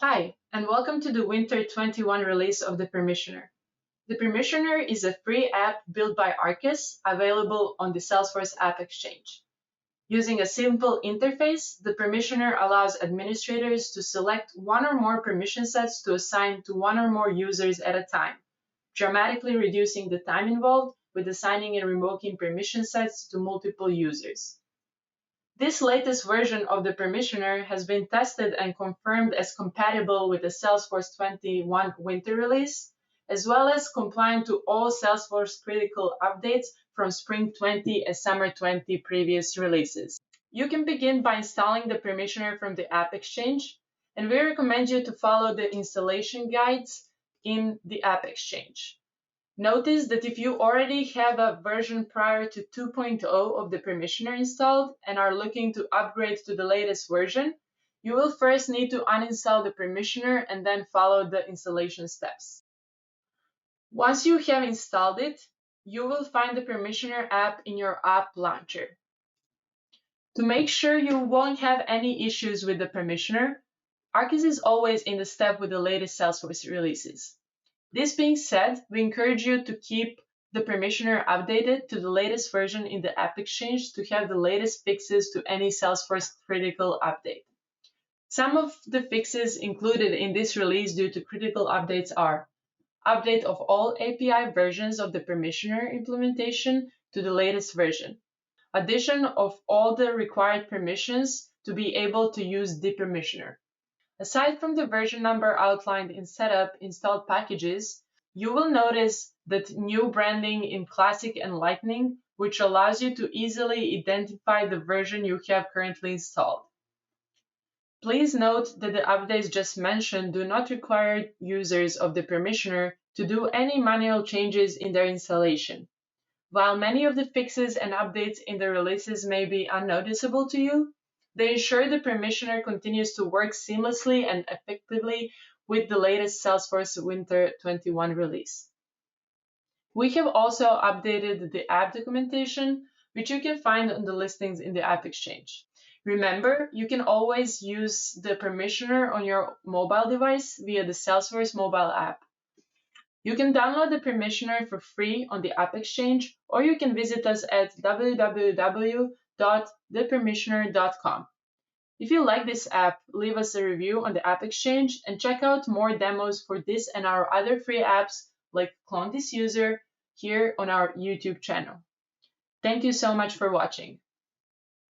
Hi, and welcome to the Winter 21 release of the Permissioner. The Permissioner is a free app built by Arkus, available on the Salesforce AppExchange. Using a simple interface, the Permissioner allows administrators to select one or more permission sets to assign to one or more users at a time, dramatically reducing the time involved with assigning and revoking permission sets to multiple users. This latest version of the Permissioner has been tested and confirmed as compatible with the Salesforce 21 winter release, as well as compliant to all Salesforce critical updates from Spring 20 and Summer 20 previous releases. You can begin by installing the Permissioner from the AppExchange, and we recommend you to follow the installation guides in the AppExchange. Notice that if you already have a version prior to 2.0 of the Permissioner installed and are looking to upgrade to the latest version, you will first need to uninstall the Permissioner and then follow the installation steps. Once you have installed it, you will find the Permissioner app in your app launcher. To make sure you won't have any issues with the Permissioner, Arkus is always in the step with the latest Salesforce releases. This being said, we encourage you to keep the Permissioner updated to the latest version in the AppExchange to have the latest fixes to any Salesforce critical update. Some of the fixes included in this release due to critical updates are update of all API versions of the Permissioner implementation to the latest version, addition of all the required permissions to be able to use the Permissioner. Aside from the version number outlined in Setup installed packages, you will notice that new branding in Classic and Lightning, which allows you to easily identify the version you have currently installed. Please note that the updates just mentioned do not require users of the Permissioner to do any manual changes in their installation. While many of the fixes and updates in the releases may be unnoticeable to you, they ensure the Permissioner continues to work seamlessly and effectively with the latest Salesforce Winter 21 release. We have also updated the app documentation, which you can find on the listings in the AppExchange. Remember, you can always use the Permissioner on your mobile device via the Salesforce mobile app. You can download the Permissioner for free on the AppExchange, or you can visit us at www.thepermissioner.com. If you like this app, leave us a review on the AppExchange and check out more demos for this and our other free apps like Clone This User here on our YouTube channel. Thank you so much for watching.